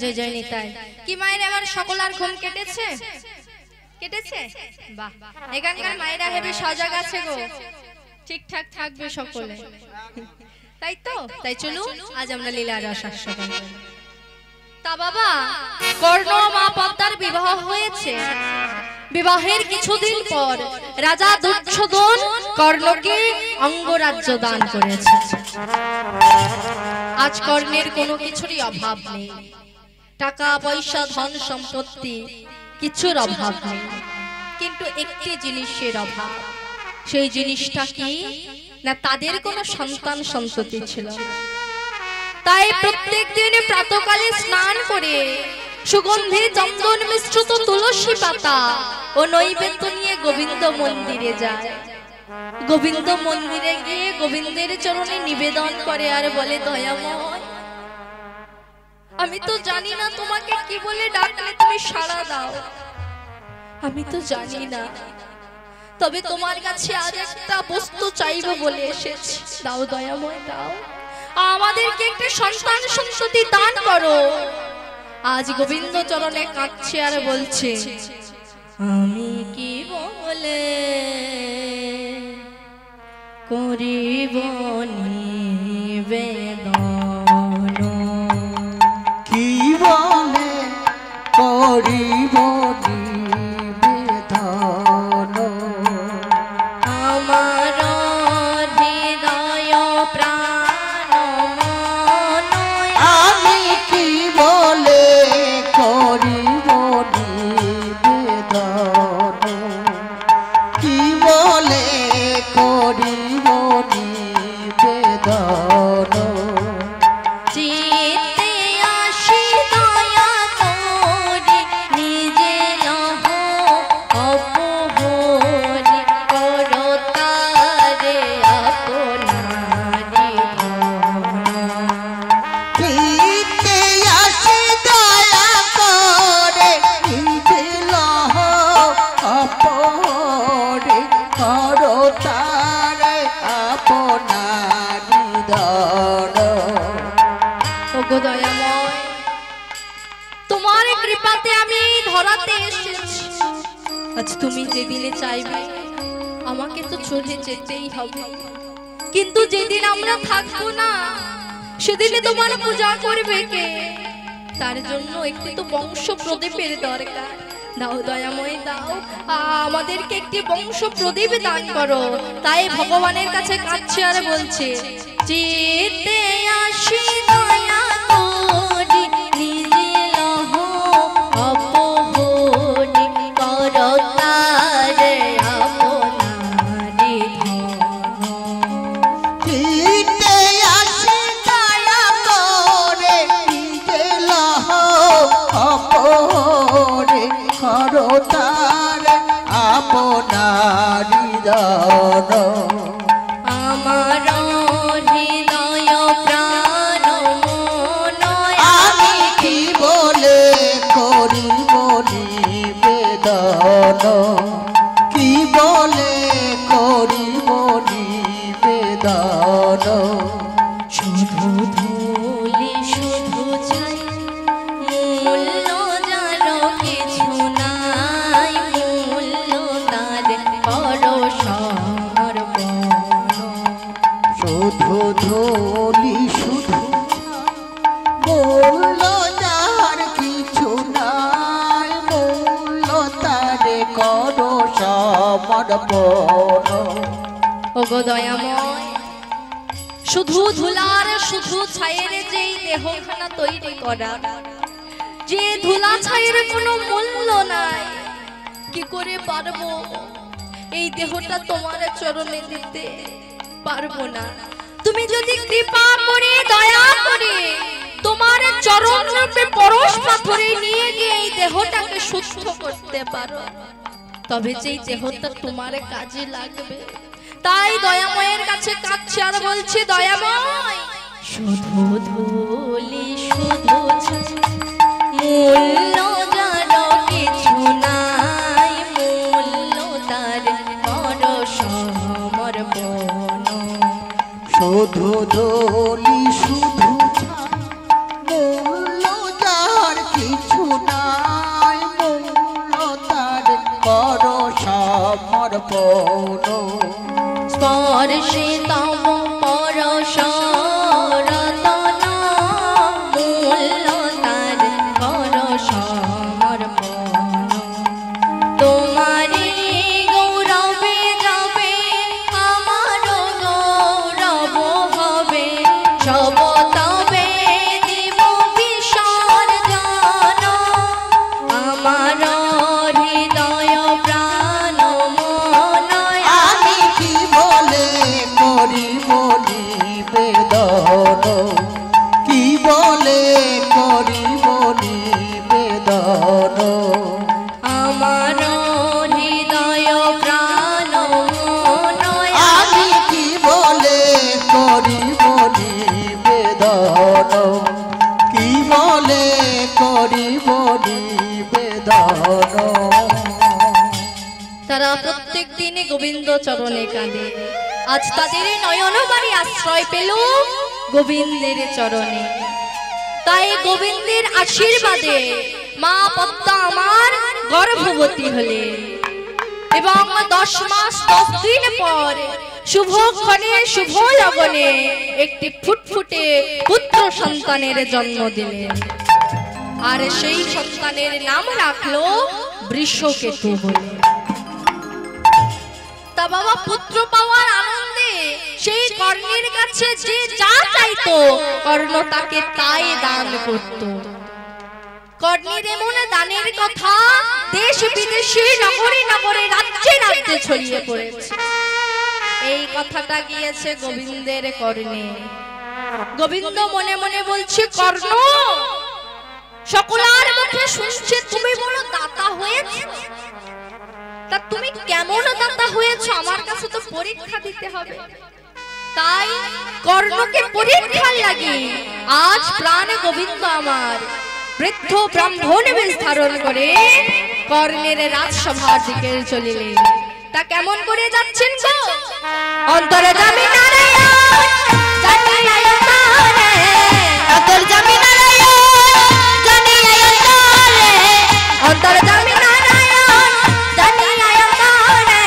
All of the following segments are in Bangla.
জয় জয় নিতাই। কি মায়ের আমার সকলার ঘুম কেটেছে? কেটেছে? বাহ, এখানকার মায়েরা হেবি সজাগ আছে গো, ঠিকঠাক থাকবে সকলে, তাই তো? তাই চলো আজ আমরা লীলার আস্বাদন করি। তা বাবা, কর্ণ মা পদ্মার বিবাহ হয়েছে। বিবাহের কিছুদিন পর রাজা দুর্যোধন কর্ণকে অঙ্গরাজ্য দান করেছে। আজ কর্ণের কোনো কিছুরই অভাব নেই, টাকা পয়সা ধন সম্পত্তি কিছুর অভাব নেই, কিন্তু একটি জিনিসের অভাব। সেই জিনিসটা কি না, তাদের কোনো সন্তান সন্ততি ছিল না। তাই প্রত্যেক দিন প্রাতঃকালে স্নান করে সুগন্ধি চন্দন মিশ্রিত তুলসী পাতা ও নৈবেদ্য নিয়ে গোবিন্দ মন্দিরে যায়। গোবিন্দ মন্দিরে গিয়ে গোবিন্দের চরণে নিবেদন করে আর বলে, দয়াময়, আমি তো জানি না তোমাকে কি বলে ডাকলে তুমি সাড়া দাও, আমি তো জানি না, তবে তোমার কাছে আজ একটা বস্তু চাইবো বলে এসেছি, দাও দয়াময় দাও, আমাদেরকে একটা সন্তান সন্ততি দান করো। আজ গোবিন্দ চরণে কাঁদছে আর বলছে, আমি কি বলে করিব নিবেদন, কি বলে করিব নিবেদন, আমার হৃদয় প্রাণ মন, আমি কি বলে করিব নিবেদন, কি বলে করিব নিবেদন, চিত্তে আসি দয়া করি নিজে লহ অপহরি, করো তারে আপনারি পিতে আসি দয়া করে নিজে লহ অপরে, করো তারে আপনারি দর। ওগো দয়াময়, তোমার কৃপাতে আমি ধরাতে এসেছি। আজ তুমি যেদিনে চাইবে আমাকে তো চলে যেতেই হবে, কিন্তু যেদিন আমরা থাকবো না সেদিনে তোমার পূজা করবে কে? তার জন্য একটি তো বংশ প্রদীপের দরকার। দাও দয়াময় দাও, আমাদেরকে একটি বংশ প্রদীপ দান করো। তাই ভগবানের কাছে কাঁদছে আর বলছে, চিত্তে আসি দয়া করি নিজে লহ অপহরি, করো তারে আপনারি ধন। পিতে আসি দয়া করে নিজে লহ অপরে, করো তারে আপনারি দর। আমার হৃদয় প্রাণ মন, আমি কি বলে করিব নিবেদন, কি বলে করিব নিবেদন, শুধু ধুলি শুধু চাই, মূল্য যার কিছু নাই, মূল্য তার করো সমর্পণ। শুধু ধুলি শুধু মূল্য যার কিছু নাই, মূল্য তারে করো সমর্পণ। ওগো দয়াময়, শুধু ধুলার শুধু ছায়ের যেই দেহখানা তৈরি করা, যে ধুলা ছায়ের কোনো মূল্য নাই, কি করে পারবো এই দেহটা তোমার চরণে দিতে? পারবো না। তুমি যদি কৃপা করে দয়া করে তোমার চরণ রূপে পরশ পাথরে নিয়ে গিয়ে এই দেহটাকে সুস্থ করতে পারো, তবে যেই দেহটা তোমার কাজে লাগবে। তাই দয়াময়ের কাছে কাঁদছে আর বলছে, দয়াময়, শুধু ধুলি শুধু ছাই, মূল্য যার কিছু নাই, মূল্য তার করো সমর্পণ। শুধু ধুলি শুধু ছাই, মূল্য যার সমর্পণ স্পর্শে তব পরশ রতন মূল্য তার কর সমর্পণ তোমারি গৌরবে যাবে আমার গৌরব হবে সব তবে দিব বিসর্জন আমার হৃদয় প্রাণ মন আমি কি বলে করিব নিবেদন কি বলে করিব নিবেদন আমার হৃদয় প্রাণ মন আমি কি বলে করিব নিবেদন কি বলে করিব নিবেদন তারা প্রত্যেক দিনে গোবিন্দ চরণে কাঁদে আজ তাদের নয়নবাড়ি আশ্রয় পেল গোবিন্দের চরণে তাই গোবিন্দের আশীর্বাদে মা পদ্মা আমার গর্ভবতী হলে এবং 10 মাস 10 দিন পর শুভক্ষণে শুভ লগনে একটি ফুটফুটে পুত্র সন্তানের জন্ম দিলেন আর সেই সন্তানের নাম রাখলো বৃষকেতু বলে তা বাবা পুত্র পাওয়ার আনন্দে সেই কর্ণের কাছে যে যা চাইতো কর্ণ তাকে তাই দান করত কর্ণের এমন দানের কথা দেশ বিদেশে নগরে নগরে রাজ্যে রাজ্যে ছড়িয়ে পড়েছে এই কথাটা গিয়েছে গোবিন্দের কর্ণে গোবিন্দ মনে মনে বলছে কর্ণ সকলার মুখে শুনছে তুমি বড় দাতা হয়েছো তা তুমি কেমন দাতা হয়েছো আমার কাছে তো পরীক্ষা দিতে হবে তাই কর্ণকে পরীক্ষার লাগি আজ প্রাণ গোবিন্দ আমার বৃদ্ধ ব্রাহ্মণ বেশ ধারণ করে কর্ণের রাজসভার দিকে চলিলেন তা কেমন করে যাচ্ছেন গো অন্তরে যাবে নারায়ণ জানি আয়তনে অন্তর যাবে নারায়ণ জানি আয়তনে অন্তর যাবে নারায়ণ জানি আয়তনে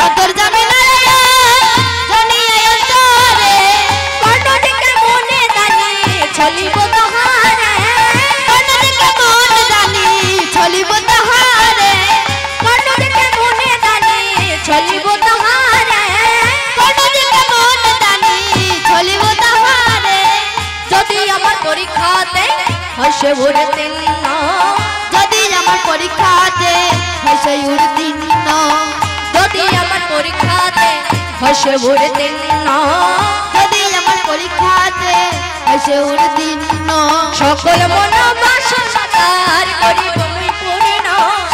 অন্তর যাবে নারায়ণ জানি আয়তনে কর্ণটিকে মনে জানি চলিব তাহারে কর্ণটিকে মনে জানি চলিব তাহারে কর্ণটিকে মনে জানি চলিব তাহারে কর্ণটিকে মনে জানি চলিব তাহারে যদি আমার পরীক্ষাতে হাসে উত্তীর্ণ যদি আমার পরীক্ষাতে হাসে উত্তীর্ণ যদি আমার পরীক্ষাতে হাসে উত্তীর্ণ যদি আমার পরীক্ষাতে হাসে উত্তীর্ণ সকল মনোবাসনা তার করিব মই পূর্ণ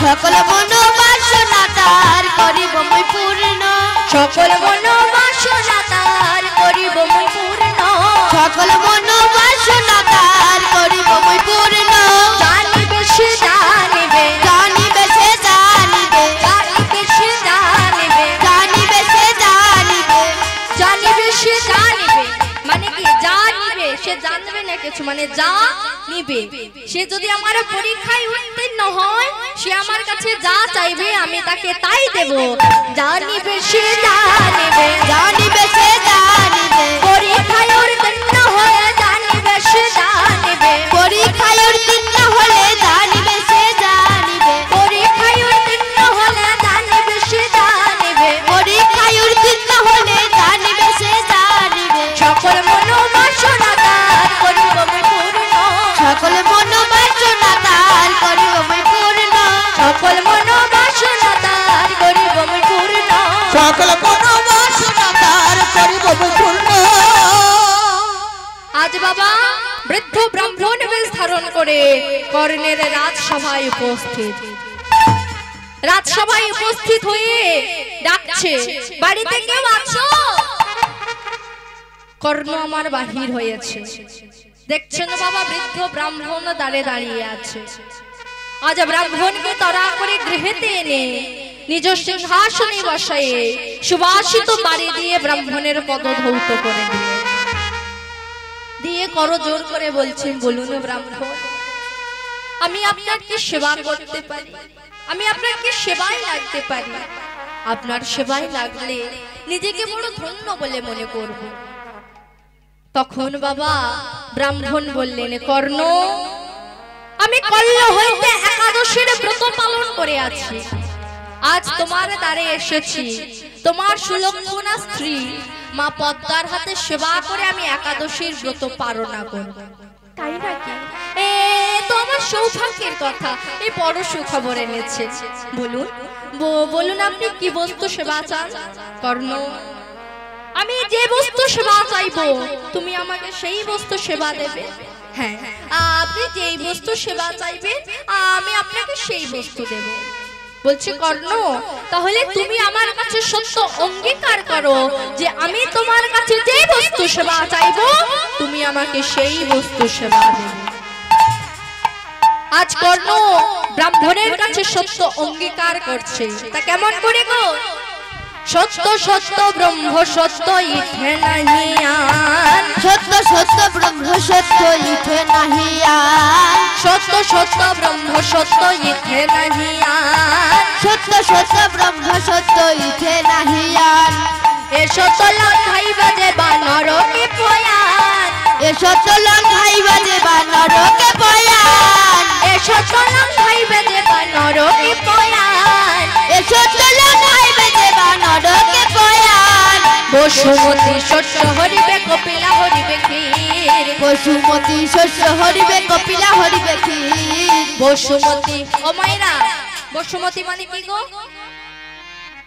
সকল মনোবাসনা তার করিব মই পূর্ণ সকল মনোবাসনা তার করিব মই পূর্ণ সকল মনোবাসনা তার করিব মই পূর্ণ জানিবে সে জানিবে জানিবে সে জানিবে জানিবে সে জানিবে জানিবে সে জানিবে জানিবে সে জানিবে মানে কি জানিবে সে জানবে না কিছু মানে যা নিবে সে যদি আমার পরীক্ষায় উত্তীর্ণ হয় সে আমার কাছে যা চাইবে আমি তাকে তাই দেব জানিবে সে জানিবে জানিবে সে জানিবে পরীক্ষায় উত্তীর্ণ হয়ে জানিবে সে জানিবে পরীক্ষায় উত্তীর্ণ হলে জানিবে সে জানিবে পরীক্ষায় উত্তীর্ণ হলে জানিবে সে জানিবে পরীক্ষায় উত্তীর্ণ হলে জানিবে সে জানিবে সকল মনোবাসনা তার করিব মই পূর্ণ সকল মনোবাসনা তার করিব মই পূর্ণ সকল মনোবাসনা তার করিব মই পূর্ণ সকল মনোবাসনা তার করিব মই পূর্ণ আজ বাবা বৃদ্ধ ব্রাহ্মণ বেশ ধারণ করে কর্ণের রাজসভায় উপস্থিত রাজসভায় উপস্থিত হয়ে ডাকছে বাড়িতে কেউ আছো কর্ণ আমার বাহির হয়েছে দেখছেন বাবা বৃদ্ধ ব্রাহ্মণ দাঁড়ে দাঁড়িয়ে আছে আজ ব্রাহ্মণকে তাড়া করে গৃহেতে এনে নিজ সিংহাসনে বসায়ে সুবাসিত বাড়ি দিয়ে ব্রাহ্মণের পদ ধৌত করে দিলেন দিয়ে করো জোর করে বলছেন বলুন ব্রাহ্মণ আমি আপনার কি সেবা করতে পারি আমি আপনার কি সেবায় লাগতে পারি আপনার সেবায় লাগলে নিজেকে বড় ধন্য বলে মনে করব। তখন বাবা ব্রাহ্মণ বললেন, কর্ণ, আমি কল্য হইতে একাদশীর ব্রত পালন করে আছি। আজ তোমার দ্বারে এসেছি, তোমার সুলক্ষণা স্ত্রী মা পদ্মার হাতে সেবা করে আমি একাদশীর ব্রত পালনা করব। তাই নাকি? এ তো আমার সৌভাগ্যের কথা। এই বড় সুখবর এনেছে। বলুন বলুন আপনি কি বস্তু সেবা চান? কর্ণ, আমি যে বস্তু সেবা চাইবো তুমি আমাকে সেই বস্তু সেবা দেবে। হ্যাঁ, আপনি যেই বস্তু সেবা চাইবেন আমি আপনাকে সেই বস্তু দেব। বলছে, কর্ণ, তাহলে তুমি আমার কাছে সত্য অঙ্গীকার করো যে আমি তোমার কাছে যে বস্তু সেবা চাইবো তুমি আমাকে সেই বস্তু সেবা দেবে। আজ কর্ণ ব্রাহ্মণের কাছে সত্য অঙ্গীকার করছে। তা কেমন করে গো? সত্য সত্য ব্রহ্ম সত্য ইথে নাহিয়ান, সত্য সত্য ব্রহ্ম সত্য ইথে নাহিয়ান, সত্য সত্য ব্রহ্ম সত্য ইথে নাহিয়ান, সত্য সত্য ব্রহ্ম সত্য ইথে নাহিয়ান। এসো তো লঙ্ঘাইবা যে বানরকে পয়ান, এসো তো লঙ্ঘাইবা যে বানরকে পয়ান, এসো তো লঙ্ঘাইবা যে বানরকে পয়ান, এসো তো লঙ্ঘাইবা যে বানরকে পয়ান। বসুমতী শস্য হরিবে কপিলা হরিবে ক্ষীর, বসুমতী শস্য হরিবে কপিলা হরিবে ক্ষীর। বসুমতী, ও মায়েরা, বসুমতী মানে কি গো?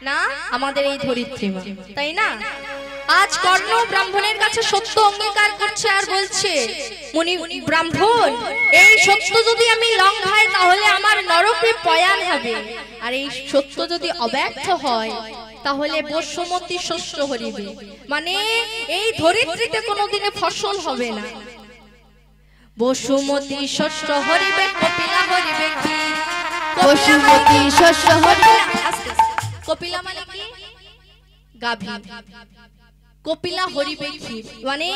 না, আমাদের এই ধরিত্রী মা, তাই না? আজ কর্ণ ব্রাহ্মণের কাছে সত্য অঙ্গীকার করছে আর বলছে, মুনি ব্রাহ্মণ, এই সত্য যদি আমি লঙ্ঘাই তাহলে আমার নরকে পয়ান হবে, আর এই সত্য যদি অব্যর্থ হয় তাহলে বসুমতী শস্য হরিবে, মানে এই ধরিত্রীতে কোনোদিনে ফসল হবে না। বসুমতী শস্য হরিবে কপিলা হরিবে কি? বসুমতী শস্য হরিবে, কপিলা মানে কি? গাভী। কপিলা হরিবে ক্ষীর, মানে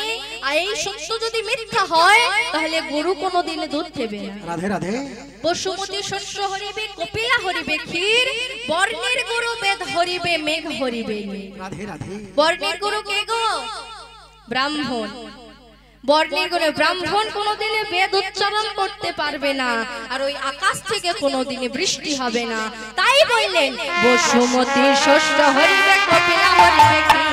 এই সত্য যদি মিথ্যা হয় তাহলে গরু কোনোদিন দুধ দেবে না। রাধে রাধে। বসুমতী শস্য হরিবে কপিলা হরিবে ক্ষীর, বর্ণের গরু বেদ হরিবে মেঘ হরিবে। রাধে রাধে। বর্ণের গরু কে গো? ব্রাহ্মণ। বর্ণের গরু ব্রাহ্মণ কোনোদিনে বেদ উচ্চারণ করতে পারবে না, আর ওই আকাশ থেকে কোনোদিনে বৃষ্টি হবে না। তাই বললেন বসুমতী শস্য হরিবে কপিলা হরিবে ক্ষীর,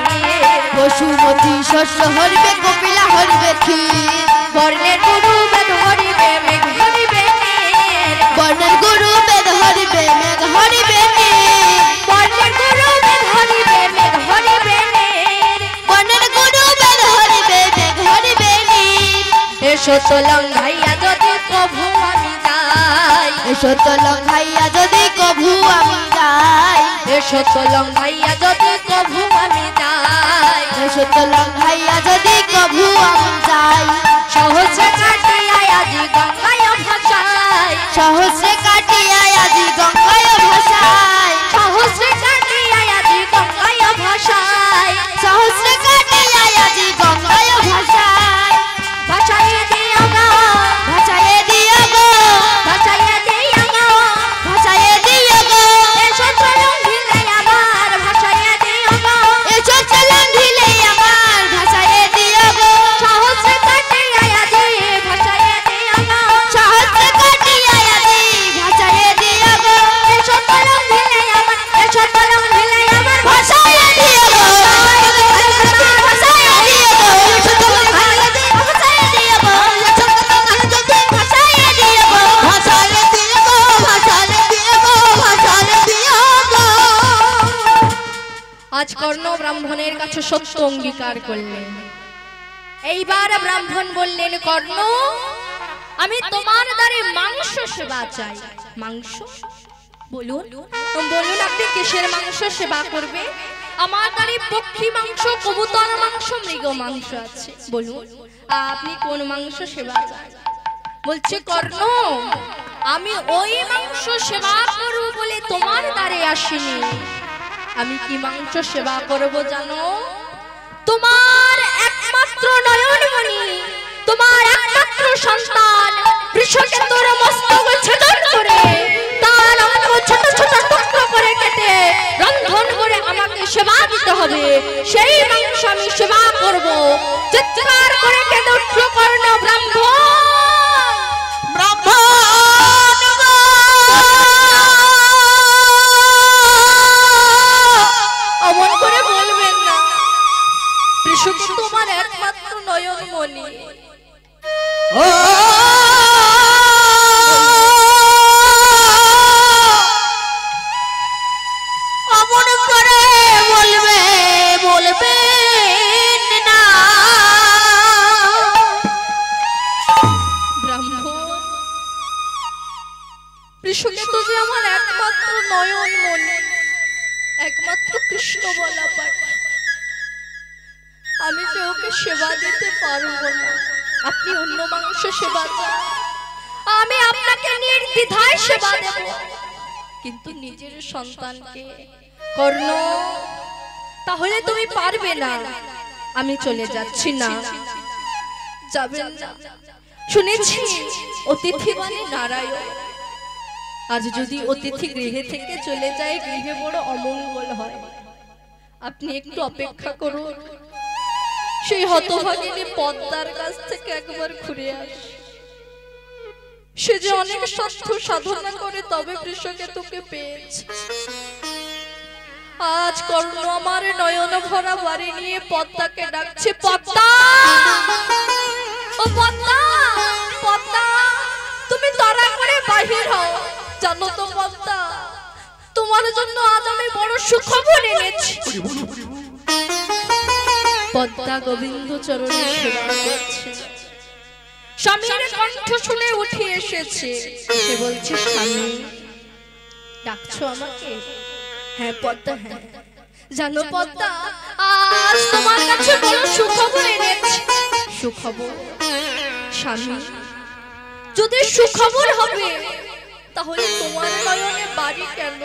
বসুমতী শস্য হরিবে কপিলা হরিবে ক্ষীর। বর্ণের গরু বেদ হরিবে মেঘ হরিবে নীর, বর্ণের গুরু বেদ হরিবে মেঘ হরিবে নীর, বর্ণের গরু বেদ হরিবে মেঘ হরিবে নীর, বর্ণের গুরু বেদ হরিবে মেঘ হরিবে নীর। এসো তো লঙ্ঘাইয়া যদি প্রভু আমি যাই, এসো তো লঙ্ঘাইয়া যদি কভু আমি যাই, এসো তো লঙ্ঘাইয়া যদি প্রভু আমি যাই, এসো তো লঙ্ঘাইয়া যদি কভু আমি যাই। সহজে কাটিয়া আজি গঙ্গায় ভাসাই, সহস্রে কাটিয়া আজি গঙ্গায় ভাসাই, সহজে কাটিয়া আজি গঙ্গায় ভাসাই, সহস্রে কাটিয়া আজি গঙ্গায় ভাসাই। ভাসাইয়ে দিও গো, ভাসাইয়ে দিও গো, ভাসাইয়ে দিও গো, ভাসাইয়ে দিও গো, এসো তো লঙ্ঘিলে আমার ভাসাইয়ে দিও গো, এসো তো লঙ্ঘিলে আমার ভাসাইয়ে দিও গো, সহজে কাটিয়া আজি ভাসাইয়ে দিও গো, সহস্রে কাটিয়া আজি ভাসাইয়ে দিও গো, এসো তো লঙ্ঘিলে আমার, এসো তো লঙ্ঘিলে আমার ভাসাইয়ে দিও গো, ভাসাইয়ে দিও গো, এসো তো লঙ্ঘিলে ভাসাইয়ে দিও গো, এসো তো লঙ্ঘিলে ভাসাইয়ে দিও গো, ভাসাইয়ে দিও গো, ভাসাইয়ে দিও গো, ভাসাইয়ে দিও গো। আজ কর্ণ ব্রাহ্মণের কাছে সত্য অঙ্গীকার করলেন। এইবার ব্রাহ্মণ বললেন, কর্ণ, আমি তোমার দ্বারে মাংস সেবা চাই। মাংস? বলুন বলুন আপনি কিসের মাংস সেবা করবে? আমার দ্বারে পক্ষী মাংস, কবুতর মাংস, মৃগ মাংস আছে, বলুন আপনি কোন মাংস সেবা চান? বলছে, কর্ণ, আমি ওই মাংস সেবা করব বলে তোমার দ্বারে আসিনি। আমি কি মাংস সেবা করব জানো? তোমার একমাত্র নয়নমণি, তোমার একমাত্র সন্তান বৃষকেতুর মস্তক ছেদন করে তার অঙ্গ ছোট ছোট টুকরো করে কেটে রন্ধন হবে সেই মাংস আমি সেবা করব। চিৎকার করে কেঁদে উঠল কর্ণ ব্রাহ্মণ। অমন করে বলবেন না, কৃষক তোমার একমাত্র নয়ন মনি। অমন করে বলবেন না। ব্রাহ্মণ, কৃষক তো যে আমার একমাত্র নয়ন মনি, একমাত্র কৃষ্ণ বলা পাঠি। আমি যে ওকে সেবা দিতে পারবো না। আপনি অন্য মাংস সেবা চান, আমি আপনাকে নির্দ্বিধায় সেবা দেব, কিন্তু নিজের সন্তানকে। কর্ণ, তাহলে তুমি পারবে না। আমি চলে যাচ্ছি। না, যাবেন না। শুনেছি অতিথি মানে নারায়ণ। আজ যদি অতিথি গৃহে থেকে চলে যায়, গৃহে বড় অমঙ্গল হয়। আপনি একটু অপেক্ষা করুন, সেই হতভাগিনী পদ্মার কাছ থেকে একবার ঘুরে আসে। সে যে অনেক সাধ্য সাধনা করে তবে কৃষকে তোকে পেয়েছে। আজ কর্ণ আমার নয়ন ভরা বাড়ি নিয়ে পদ্মাকে ডাকছে, পদ্মা, ও পদ্মা, পদ্মা, তুমি তাড়া করে বাহির হও। জানো তো পদ্মা, তোমার জন্য আজ আমি বড় সুখবর এনেছি। পদ্মা গোবিন্দ চরণে সেবা করছে। স্বামীর কণ্ঠ শুনে উঠে এসেছে। সে বলছে, স্বামী ডাকছো আমাকে? হ্যাঁ পদ্মা, হ্যাঁ। জানো পদ্মা, আজ তোমার কাছে বড় সুখবর এনেছি। সুখবর? স্বামী, যদি সুখবর হবে তাহলে তোমার নয়নে বাড়ি কেন?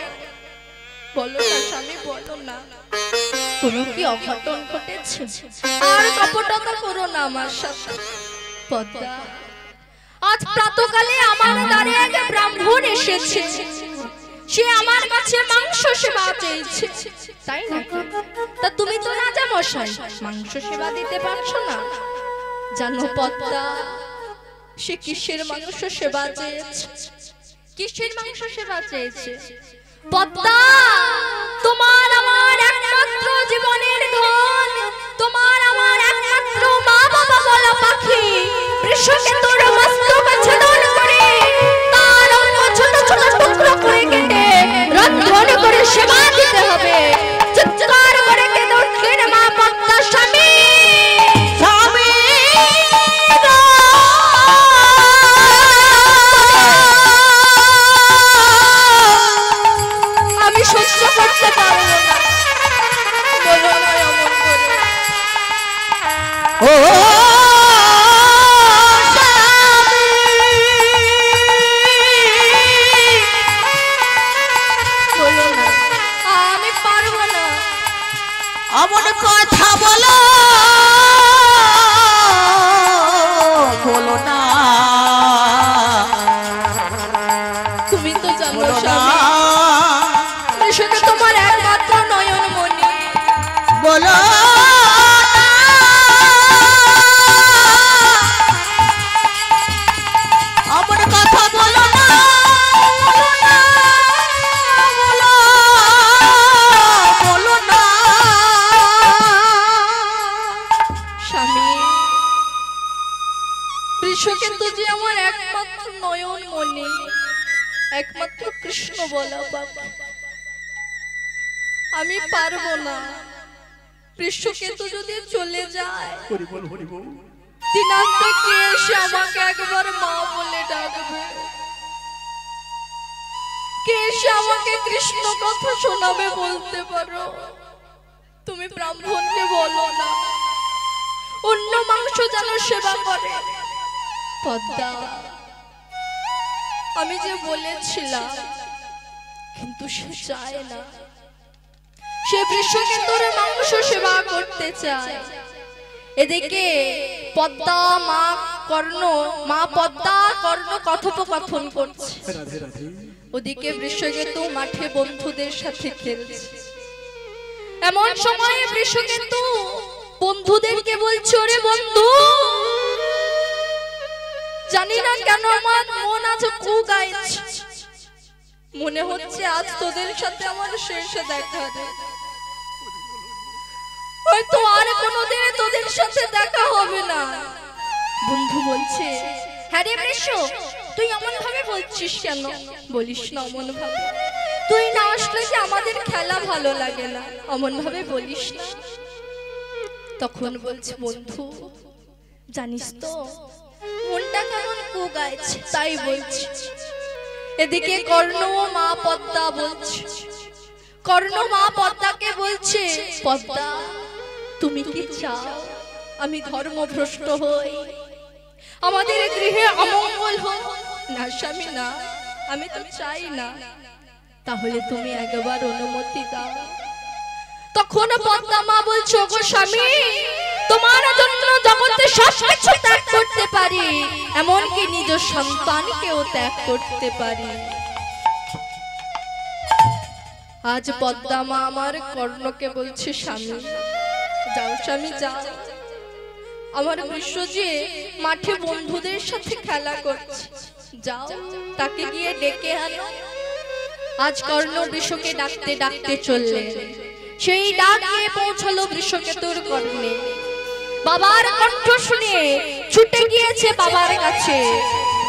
বলো না স্বামী, বলো না। কোনো কি অঘটন ঘটেছে? আর কপটতা করো না আমার সাথে। পদ্মা, আজ প্রাতকালে আমার দ্বারে এক ব্রাহ্মণ এসেছে। সে আমার কাছে মাংস সেবা চেয়েছে, তাই না? তা তুমি তো রাজা মশাই, মাংস সেবা দিতে পারছো না। জানো পদ্মা, সে কিসের মাংস সেবা চেয়েছে? কিসের মাংস সেবা চেয়েছে? পদ্মা, তোমার আমার একমাত্র জীবনের ধন, তোমার আমার একমাত্র মা বাবা বলা পাখি বৃষকে তোর মস্তক ছেদন করে তার অঙ্গ ছোট ছোট টুকরো করে কেটে রন্ধন করে সেবা দিতে হবে। চিৎকার করে কেঁদে উঠলেন মা পদ্মা, স্বামী, স্বামী আমি সহ্য করতে পারবো না। বলো না অমন করে। ও বলো না, আমি পারবো না। অমন কথা বলো না। তুমি তো জানো বলো না, স্বামী, কৃষকে তোমার একমাত্র নয়ন মনি। বলো না। অমন কথা বলো না, বলো না, বলো না। স্বামী, কৃষকে তো যে আমার একমাত্র নয়ন মনি, একমাত্র কৃষ্ণ বলা বাবা। আমি পারবো না। কৃষকে তো যদি চলে যায়, দিনান্তে কে এসে আমাকে একবার মা বলে ডাকবে? কে এসে আমাকে কৃষ্ণ কথা শোনাবে? বলতে পারো? তুমি ব্রাহ্মণকে বলো না অন্য মাংস যেন সেবা করে। পদ্মা, আমি যে বলেছিলাম, কিন্তু সে চায় না। সে বৃষকে তোর মাংস সেবা করতে চায়। এদিকে পদ্মা মা পদ্মা কর্ণ কথোপকথন করছে। ওদিকে বৃষকেতু মাঠে বন্ধুদের সাথে খেলছে। এমন সময়ে বৃষ কিন্তু বন্ধুদেরকে বলছে, ওরে বন্ধু, জানি না কেন আমার মন আজ কু গাইছে, মনে হচ্ছে আজ তোদের সাথে আমার শেষে দেখা রে, হয়তো আর কোনোদিন তোদের সাথে দেখা হবে না। বন্ধু বলছে, হ্যাঁ রে বৃষ, তুই এমন ভাবে বলছিস কেন? বলিস না অমন ভাবে, তুই না আসলে যে আমাদের খেলা ভালো লাগে না, অমন ভাবে বলিস না। তখন বলছে, বন্ধু জানিস তো মনটা কেমন কু গাইছে, তাই বলছি। এদিকে কর্ণ মা পদ্মা বলছে, কর্ণ মা পদ্মাকে বলছে, পদ্মা তুমি কি চাও আমি ধর্মভ্রষ্ট হই, আমাদের গৃহে অমঙ্গল হোক? না স্বামী না, আমি তো চাই না। তাহলে তুমি একবার অনুমতি দাও। তখন পদ্মা মা বলছে, ওগো স্বামী, তোমার জন্য জগতে সবকিছু ত্যাগ করতে পারি, এমনকি নিজ সন্তানকেও ত্যাগ করতে পারি। আজ পদ্মা মা আমার কর্ণকে বলছে, স্বামী যাও, স্বামী যাও, আমার বৃষ যে মাঠে বন্ধুদের সাথে খেলা করছে, যাও তাকে গিয়ে ডেকে আনো। আজ কর্ণ বৃষকে ডাকতে ডাকতে চললেন, সেই ডাক গিয়ে পৌঁছলো বৃষকেতুর কর্ণে। বাবার কণ্ঠ শুনে ছুটে গিয়েছে বাবার কাছে,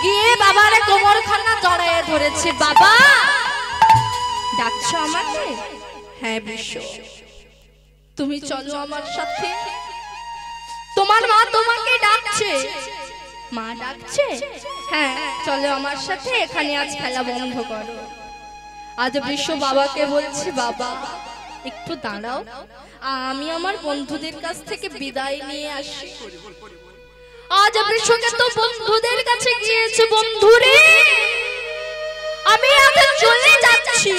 গিয়ে বাবার কোমরখানা জড়ায়ে ধরেছে। বাবা ডাকছো আমাকে? হ্যাঁ বৃষ, তুমি চলো আমার সাথে, তোমার মা তোমাকে ডাকছে। মা ডাকছে? হ্যাঁ চলো আমার সাথে, এখানে আজ খেলা বন্ধ করো। আজ বৃষ বাবাকে বলছে, বাবা একটু দাঁড়াও, আমি আমার বন্ধুদের কাছ থেকে বিদায় নিয়ে আসি। আজ বৃষকে তো বন্ধুদের কাছে গিয়েছে, বন্ধুরে আমি আজ চলে যাচ্ছি,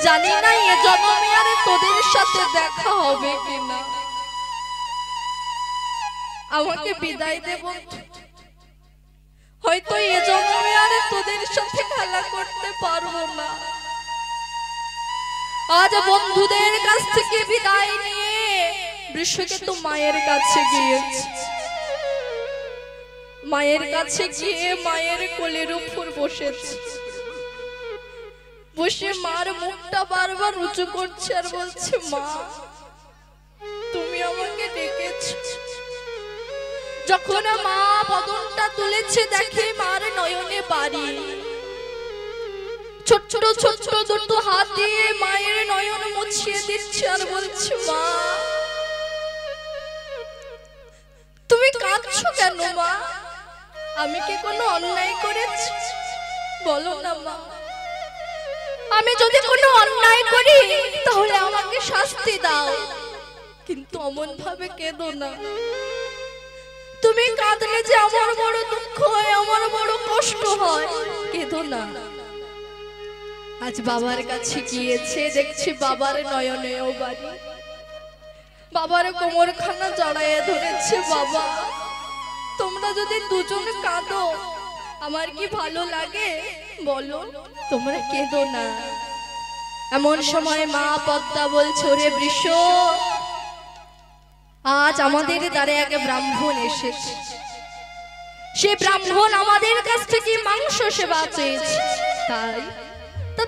জানি না এ জন্মে আর তোদের সাথে দেখা হবে কিনা, আমাকে বিদায় দে বন্ধু, হয়তো এ জন্মে আর তোদের সাথে খেলা করতে পারবো না। আজ বন্ধুদের কাছ থেকে বিদায় নিয়ে বৃষকেতু মায়ের কাছে গিয়েছে। মায়ের কাছে গিয়ে মায়ের কোলের উপর বসেছে, বসে মার মুখটা বারবার উঁচু করছে আর বলছে, মা তুমি আমাকে ডেকেছো। যখন মা বদনটা তুলেছে, দেখে মার নয়নে বাড়ি, ছোট ছোট ছোট দুটো হাত দিয়ে মায়ের নয়ন মুছিয়ে দিচ্ছে আর বলছে, মা তুমি কাঁদছো কেন মা? আমি কি কোনো অন্যায় করেছি? বলো না মা, আমি যদি কোনো অন্যায় করি তাহলে আমাকে শাস্তি দাও, কিন্তু অমন ভাবে কেঁদো না, তুমি কাঁদলে যে আমার বড় দুঃখ হয়, আমার বড় কষ্ট হয়, কেঁদো না। আজ বাবার কাছে গিয়েছে, দেখছি বাবার নয়নেও বাড়ি, বাবার কোমরখানা জড়ায়ে ধরেছে। বাবা তোমরা যদি দুজন কাঁদো আমার কি ভালো লাগে? বলো, তোমরা কেঁদো না। এমন সময় মা পদ্মা বলছে, ওরে বৃষ, আজ আমাদের দ্বারে এক ব্রাহ্মণ এসেছে, সে ব্রাহ্মণ আমাদের কাছ থেকে মাংস সেবা চেয়েছে,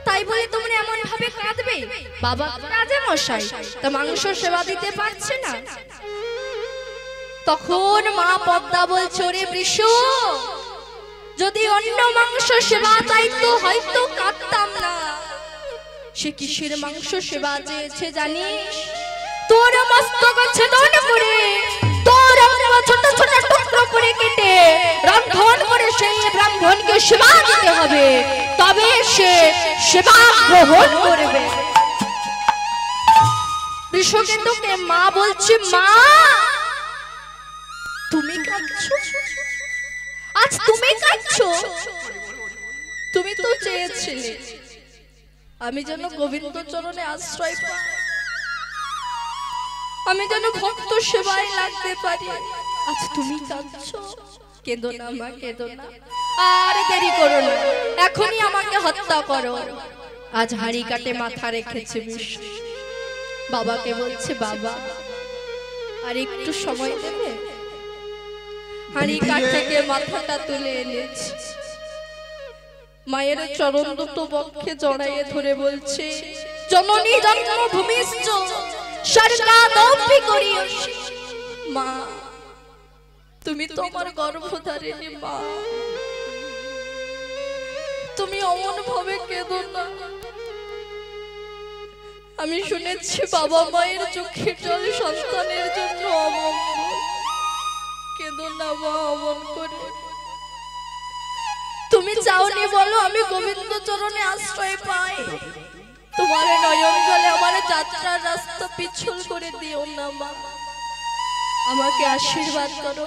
তাই বলে তোমরা এমন ভাবে কাঁদবে? বাবা রাজা মশাই তা মাংস সেবা দিতে পারছে না। তখন মা পদ্মা বলছে, ওরে বৃষ, যদি অন্য মাংস সেবা চাইতো হয়তো কাঁদতাম না, সে কিসের মাংস সেবা চেয়েছে জানিস? তোর মস্তক ছেদন করে, তোর অঙ্গ ছোট ছোট টুকরো করে কেটে রন্ধন করে সেই ব্রাহ্মণকে সেবা দিতে হবে, তবে সে সেবা গ্রহণ করবে। বৃষকেতুকে মা বলছে, মা তুমি কাঁদছো? আজ তুমি কাঁদছো? তুমি তো চেয়েছিলে আমি যেন গোবিন্দ চরণে আশ্রয় পাই, আমি যেন ভক্ত সেবায় লাগতে পারি, আজ তুমি কাঁদছো? কেঁদো না মা, কেঁদো না, আর দেরি করো না, এখনই আমাকে হত্যা করো। আজ হাড়ি কাটে মাথা রেখেছে বৃষ, বাবাকে বলছে, বাবা আর একটু সময় দেবে? হাঁড়ি কাঠ থেকে মাথাটা তুলে এনেছে, মায়ের চরণ দুটো বক্ষে জড়াইয়ে ধরে বলছে, জননী জন্মভূমিশ্চ স্বর্গাদপি করিয়সি। মা, তুমি তো আমার গর্ভধারিণী মা, তুমি অমন ভাবে কেঁদো না। আমি শুনেছি বাবা মায়ের চোখের জল সন্তানের জন্য অমঙ্গল। কেঁদো না মা অমন করে। তুমি চাওনি বলো আমি গোবিন্দ চরণে আশ্রয় পাই। তোমার নয়ন জলে আমার যাত্রার রাস্তা পিছল করে দিও না মা। আমাকে আশীর্বাদ করো,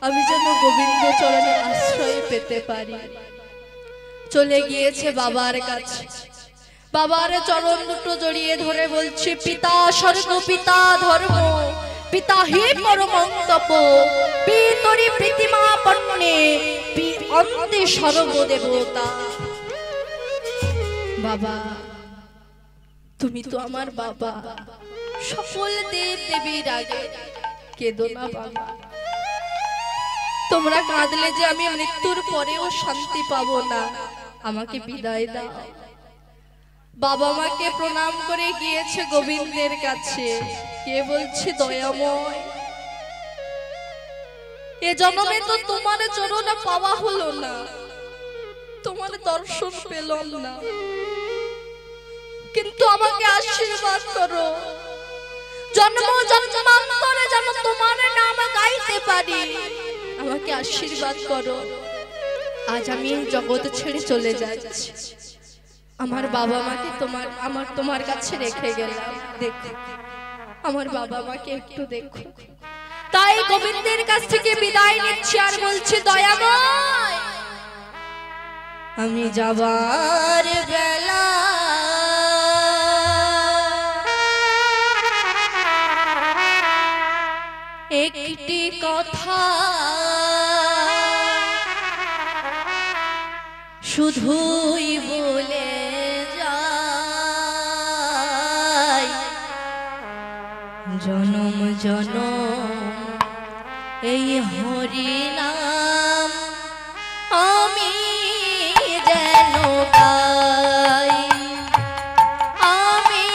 আমি যেন গোবিন্দ চরণে আশ্রয় পেতে পারি। চলে গিয়েছে বাবার কাছে, বাবার চরণ দুটো জড়িয়ে ধরে বলছে, পিতা স্বর্গ পিতা ধর্ম, পিতা হে পরমং তপ, পিতরি প্রীতিমা পণ্যে অন্তে সর্বদেবতা। বাবা, তুমি তো আমার বাবা, সকল দেব দেবীর আগে। কেঁদো না বাবা, তোমরা কাঁদলে যে আমি মৃত্যুর পরেও শান্তি পাবো না, আমাকে বিদায় দাও। বাবা মাকে প্রণাম করে গিয়েছে গোবিন্দের কাছে, কে বলছে, দয়াময় এ জন্মে তো তোমার চরণ পাওয়া হলো না, তোমার দর্শন পেলাম না, কিন্তু আমাকে আশীর্বাদ করো, জন্ম জন্মান্তরে যেন তোমার নাম গাইতে পারি, আমাকে আশীর্বাদ করো। আজ আমি এই জগৎ ছেড়ে চলে যাচ্ছি, আমার বাবা মাকে তোমার কাছে রেখে গেলাম, দেখো আমার বাবা মাকে একটু দেখো। তাই গোবিন্দের কাছ থেকে বিদায় নিচ্ছি আর বলছি, দয়াময় আমি যাবার বেলা একটি কথা শুধুই বলে যাই, জনম জনম এই হরি নাম আমি যেন গাই, আমি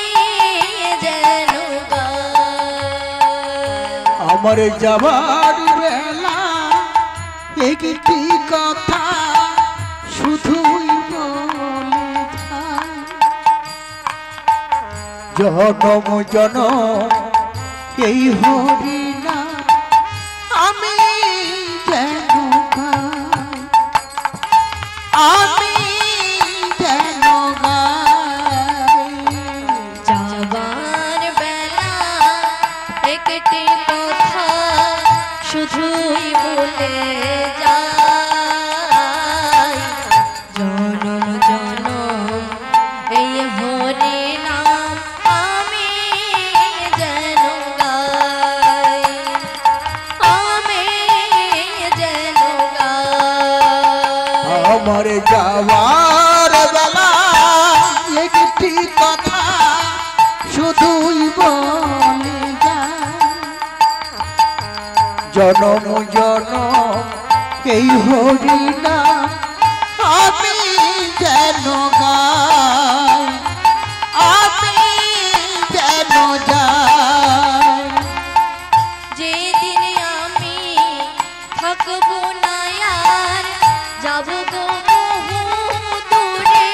যেন গাই। আমার যাবার বেলা একটি কথা শুধুই বলে যাই, জনম জনম এই হরি নাম আমি যেন গাই, আমি যেন গাই। যাবার বেলা একটি কথা শুধুই বলে যাই, জনম জনম এই হরি নাম আমি যেন গাই, আমি যেন গাই। আমার যাওয়ার বেলা একটি কথা শুধুই বলে যায়, জনম জনম এই হরি নাম আমি যেন গাই, আমি যেন যাই। যেদিন আমি থাকবো না আর যাবো গো বহু দূরে,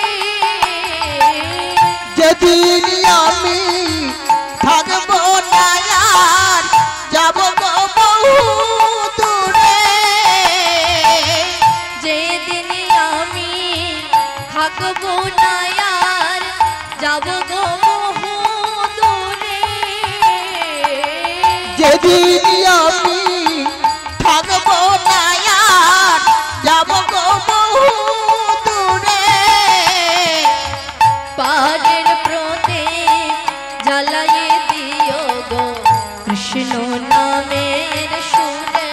যেদিন আমি থাকবো না আর যাব গো বহু দূরে, যেদিন আমি থাকবো না আর যাবো গো বহু দূরে, যেদিন আমি থাকবো না আর যাব গো বহু দূরে, পারের প্রদীপ জ্বালাইয়ে দিও গো কৃষ্ণ নামের সুরে,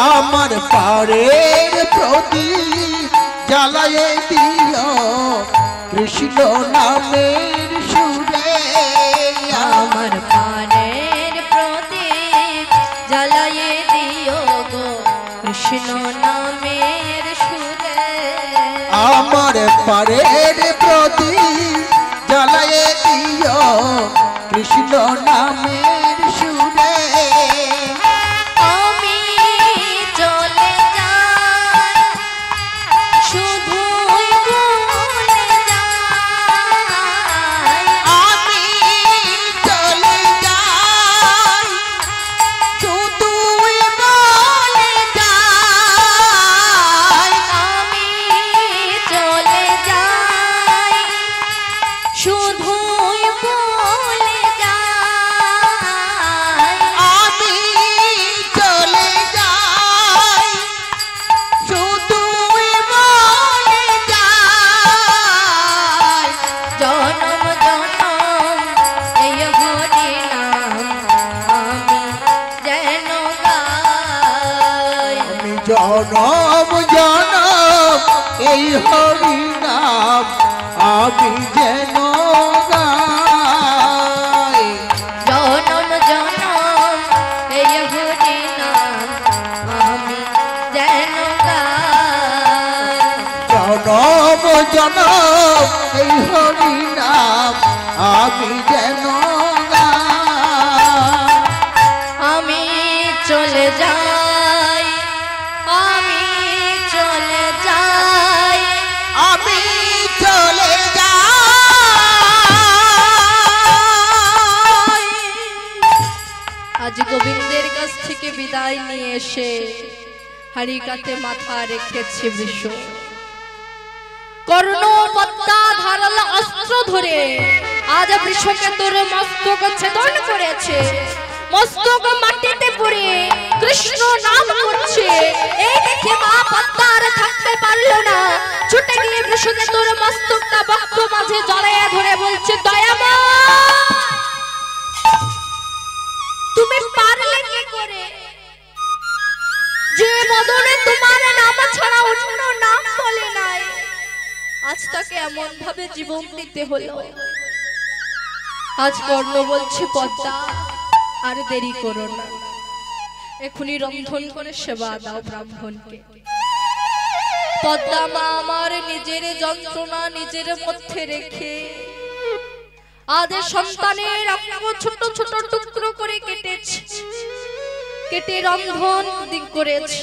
আমার পারের প্রদীপ জ্বালায়ে দিও কৃষ্ণ নামের সুরে, কৃষ্ণ নামের সুরে আমার পারের প্রদীপ জ্বালায়ে দিও কৃষ্ণ নামের সুরে আমি চলে যাই শুধুই ভুলে যাই আমি চলে যাই শুধুই বলে যাই আমি চলে যাই শুধুই ভুলে যাই আমি চলে যাই শুধুই বলে যাই জনম জনম এই হরি নাম আমি যেন গাই আমি জনম জনম এই হরি নাম আমি যেন গাই জনম জনম এই হরি নাম আমি যেন গাই জনম জনম এই হরি নাম আমি যেন গাই আমি চলে যাই আমি চলে যাই আমি চলে যাই আজ গোবিন্দের কাছ থেকে বিদায় নিয়ে এসে হারিকাতে মাথা রেখেছে বৃষ কর্ণ পদ্মা ধারাল অস্ত্র ধরে আজ বৃষকে তোর মস্তক ছেদন করেছে মস্তক মাটিতে পড়ে কৃষ্ণ নাম করছে এই দেখে মা পদ্মা আর থাকতে পারলো না ছুটে গিয়ে বৃষকে তোর মস্তকটা বক্ষ মাঝে জড়াইয়া ধরে বলছে দয়াময় তুমি পারলে কি করে যে বদনে তোমার নাম ছাড়া অন্য নাম বলে নাই আজ তাকে এমন ভাবে জীবন দিতে হলো আজ কর্ণ বলছে পদ্মা আর দেরি করো না এখনই রন্ধন করে সেবা দাও ব্রাহ্মণকে পদ্মা মা আমার নিজের যন্ত্রণা নিজের মধ্যে রেখে আজ সন্তানের অঙ্গ ছোট ছোট টুকরো করে কেটেছে কেটে রন্ধন করেছে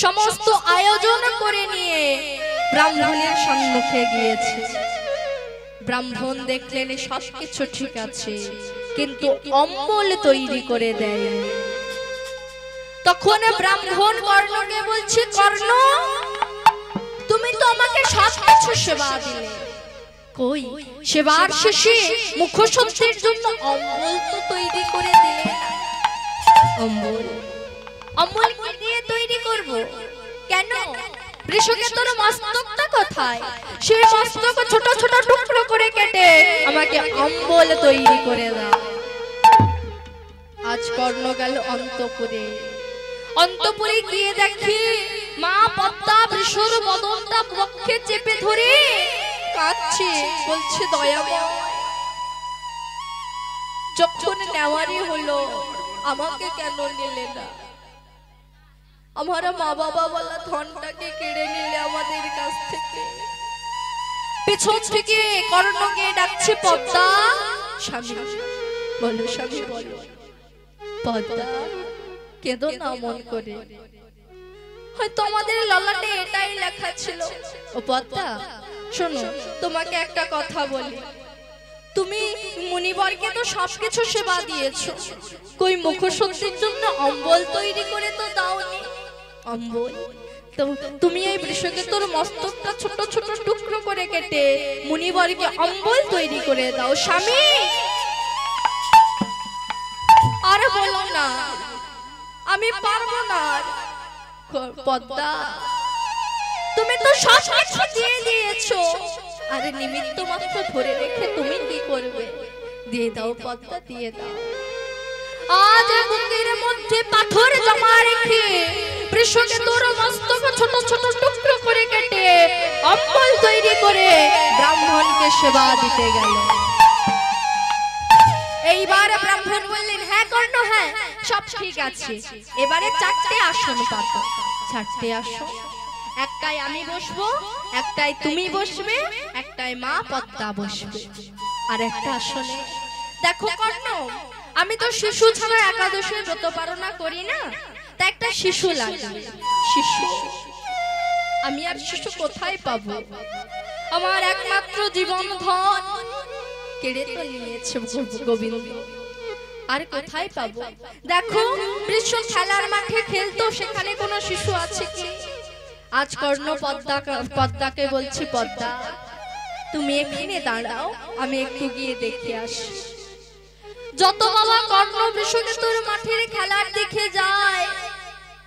সমস্ত আয়োজন করে নিয়ে ব্রাহ্মণের সম্মুখে গিয়েছে ব্রাহ্মণ দেখলেন সবকিছু ঠিক আছে কিন্তু অম্বল তৈরি করে দেয় তখন ব্রাহ্মণ কর্ণকে বলছে কর্ণ তুমি তো আমাকে সবকিছু সেবা দিলে কই সেবার শেষে মুখশুদ্ধির জন্য অম্বল তো তৈরি করে দিলে না অম্বল অম্বল কি দিয়ে তৈরি করব কেন বৃষকে তোর মস্তকটা কোথায় সেই মস্তক ছোট ছোট টুকরো করে কেটে আমাকে অম্বল তৈরি করে দাও আজ কর্ণ গেল অন্তপুরে অন্তপুরে গিয়ে দেখি মা পদ্মা বৃষর বদনটা বক্ষে চেপে ধরে কাঁদছে বলছে দয়াময় যখন নেওয়ারই হলো আমাকে কেন নিলে না আমার মা বাবা বলা ধনটাকে কেড়ে নিলে আমাদের কাছ থেকে পেছন থেকে কর্ণকে ডাকছে পদ্মা স্বামী বলো স্বামী বলো পদ্মা কেঁদো না মন করে হয়তো আমাদের ললাটে এটাই লেখা ছিল ও পদ্মা শোনো তোমাকে একটা কথা বলি তুমি মুনিবরকে তো সবকিছু সেবা দিয়েছো কই মুখশুদ্ধির জন্য অম্বল তৈরি করে তো দাওনি অম্বল তো তুমি এই বৃষকে তোর মস্তকটা ছোট ছোট টুকরো করে কেটে মুনিবরকে অম্বল তৈরি করে দাও স্বামী আর বলো না আমি পারবো না পদ্মা তুমি তো সবকিছু দিয়ে দিয়েছো আরে নিমিত্ত মাত্র ধরে রেখে তুমি কি করবে দিয়ে দাও পদ্মা দিয়ে দাও আজ বুকের মধ্যে পাথর জমা রেখে বৃষকে তোর মস্তক ছোট ছোট টুকরো করে কেটে অম্বল তৈরি করে ব্রাহ্মণকে সেবা দিতে গেল এইবার ব্রাহ্মণ বললেন হ্যাঁ কর্ণ হ্যাঁ সব ঠিক আছে এবারে 4টে আসন পাতো ছাড়তে আসো। একটাই আমি বসবো, একটাই তুমি বসবে, একটাই মা পদ্মা বসবে, আর একটা আসলে দেখো কর্ণ, আমি তো শিশু ছাড়া একাদশীর ব্রত পালন করি না, তা একটা শিশু লাগবে। শিশু আমি আর শিশু কোথায় পাবো? আমার একমাত্র জীবন ধন কেড়ে তো নিয়েছে গোবিন্দ, আর কোথায় পাবো? দেখো বৃষ খেলার মাঠে খেলতো, সেখানে কোনো শিশু আছে কি? আজ কর্ণ পদ্মাকে বলছি, পদ্মা তুমি এখানে দাঁড়াও, আমি একটু গিয়ে দেখে আসি। যত বাবা কর্ণ বৃষকেতুর মাঠের খেলার দিকে যায়,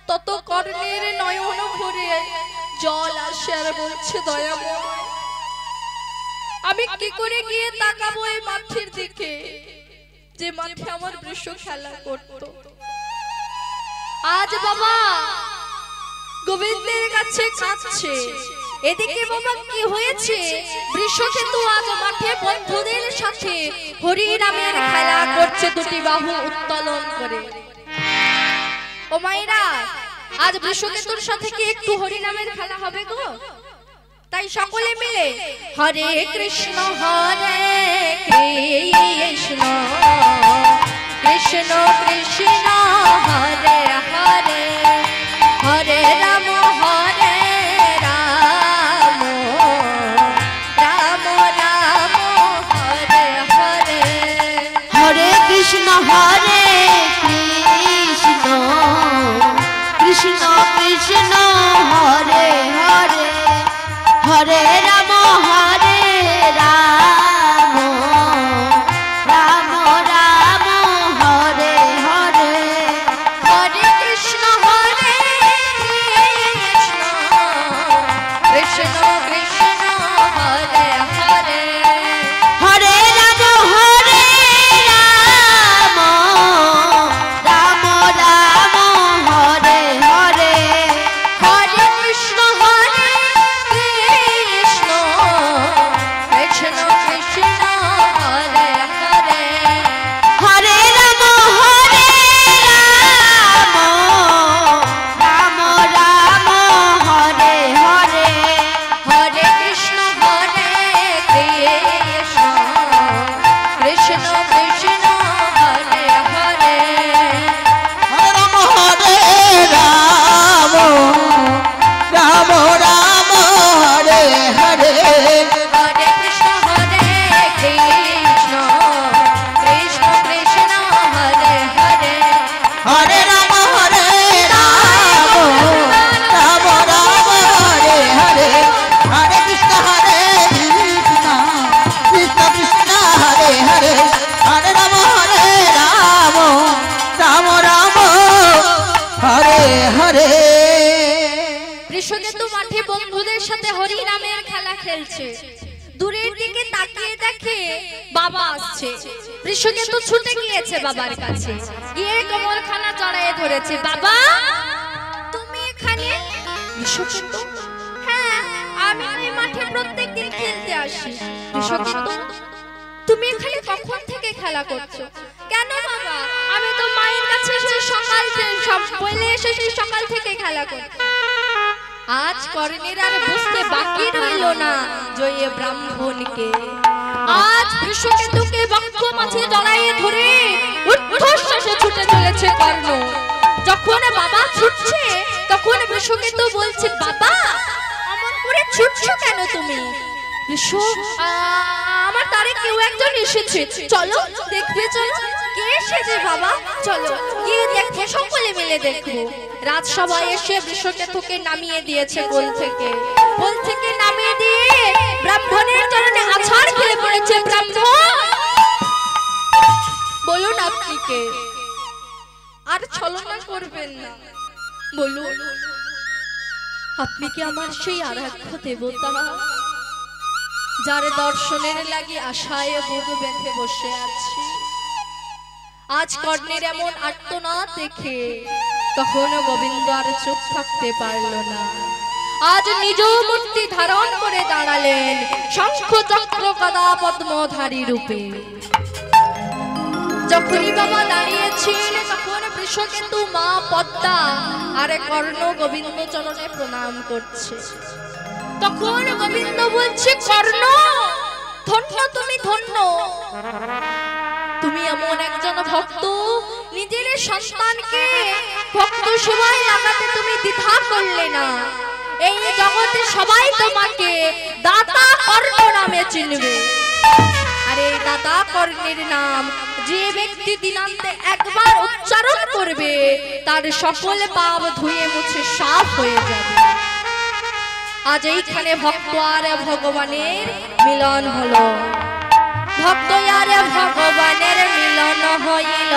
তত কর্ণের নয়ন ভরে জল আসে আর বলছে, দয়াময় আমি কি করে গিয়ে তাকাবো এই মাঠের দিকে, যে মাঠে আমার বৃষ খেলা করত। আজ বাবা গোবিন্দের কাছে কাঁদছে, এদিকে বাবা কি হয়েছে? বৃষকেতু আজ মাঠে বন্ধুদের সাথে হরি নামের খেলা করছে, দুটি বাহু উত্তোলন করে। ও মায়েরা, আজ বৃষকেতুর সাথে কি একটু হরি নামের খেলা হবে গো? তাই সকলে মিলে হরে কৃষ্ণ কৃষ্ণ কৃষ্ণ কৃষ্ণ হরে হরে, হরে রাম হরে রাম, রাম রাম হরে হরে। হরে কৃষ্ণ কৃষ্ণ কৃষ্ণ কৃষ্ণ হরে হরে, হরে রাম হরে রাম, রাম রাম হরে হরে। হরে কৃষ্ণ কৃষ্ণ কৃষ্ণ হরে হরে, হরে রাম রাম রাম হরে হরে। হরে কৃষ্ণ কৃষ্ণ কৃষ্ণ কৃষ্ণ হরে হরে, হরে রাম রাম রাম হরে হরে। হরে কৃষ্ণ কৃষ্ণ কৃষ্ণ কৃষ্ণ হরে হরে, হরে রাম রাম রাম হরে হরে, হরে কৃষ্ণ কৃষ্ণ কৃষ্ণ কৃষ্ণ হরে হরে, হরে রাম রাম রাম হরে হরে, হরে কৃষ্ণ কৃষ্ণ কৃষ্ণ কৃষ্ণ হরে হরে, হরে রাম রাম রাম হরে হরে। বৃষকেতু মাঠে বন্ধুদের সাথে হরি নামের খেলা খেলছে, দূরের দিকে তাকিয়ে দেখে বাবা আসছে। বৃষকেতু ছুটে গিয়েছে বাবার কাছে, গিয়ে কমলখানা জড়ায়ে ধরেছে। বাবা তুমি এখানে? বৃষকেতু, হ্যাঁ আমি এই মাঠে প্রত্যেকদিন খেলতে আসি। বৃষকেতু, তুমি এখানে কখন থেকে খেলা করছো? কেন বাবা, আমি তো মায়ের কাছে সেই সকাল সেই সকাল থেকে খেলা করছি। আজ কর্ণের আর বুঝতে বাকি রইল না জয়ে ব্রাহ্মণকে। আজ বৃষকেতুকে বক্ষ মাঝে জড়াইয়ে ধরে ঊর্ধ্বশ্বাসে ছুটে চলেছে কর্ণ। যখন বাবা ছুটছে তখন বৃষকেতু বলছে, বাবা অমন করে ছুটছো কেন তুমি? বৃষ, আমার তারে কেউ একজন এসেছে, চলো দেখবে, চলো কে এসেছে বাবা, চলো গিয়ে দেখবো, সকলে মিলে দেখবো। রাজসভায় এসে বৃষকেতুকে নামিয়ে দিয়েছে কোল থেকে নামিয়ে দিয়ে ব্রাহ্মণের চরণে আছাড় খেয়ে পড়েছে। ব্রাহ্মণ বলুন আপনি কে? আর ছলনা করবেন না, বলুন আপনি কি আমার সেই আরাধ্য দেবতা, যার দর্শনের লাগি আশায় বুক বেঁধে বসে আছি? আজ কর্ণের এমন আর্তনাদ দেখে তখন গোবিন্দ আর চুপ থাকতে পারল না। আজ নিজ মূর্তি ধারণ করে দাঁড়ালেন শঙ্খ চক্র গদা পদ্মধারী রূপে। যখনই বাবা দাঁড়িয়েছিলেন তখন কৃষ্ণকেতু, মা পদ্মা আর কর্ণ গোবিন্দ চরণে প্রণাম করছে। তখন গোবিন্দ বলছে, কর্ণ ধন্য, তুমি ধন্য, তুমি এমন একজন ভক্ত, নিজের সন্তানকে ভক্ত সেবায় লাগাতে তুমি দ্বিধা করলে না। এই জগতে সবাই তোমাকে দাতা কর্ণ নামে চিনবে। আর এই দাতা কর্ণের নাম যে ব্যক্তি দিনান্তে একবার উচ্চারণ করবে, তার সকল পাপ ধুয়ে মুছে সাফ হয়ে যাবে। আজ এইখানে ভক্ত আর ভগবানের মিলন হলো, ভক্ত আর ভগবানের মিলন হইল,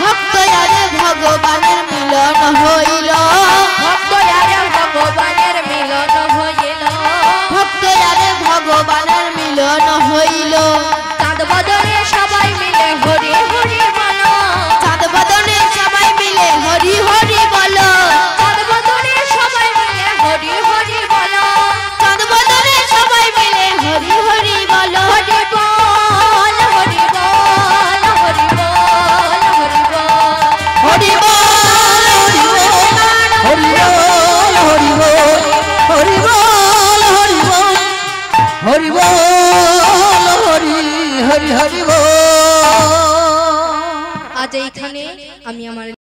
ভক্ত আর ভগবানের মিলন হইল, ভক্ত আর ভগবানের মিলন হইল, ভক্ত আর ভগবানের মিলন হইল। চাঁদ বদনে সবাই মিলে হরি হরি বলো, চাঁদ বদনে সবাই মিলে হরি হরি বলো, চাঁদ বদনে সবাই মিলে হরি হরি বলো, চাঁদ বদনে সবাই মিলে হরি হরি বলো। হরি বল হরি বল হরি বল হরি বল, হরি বল হরি বল হরি বল হরি বল হরি বল হরি বল হরি হরি হরি বল। আজ এইখানে আমি আমার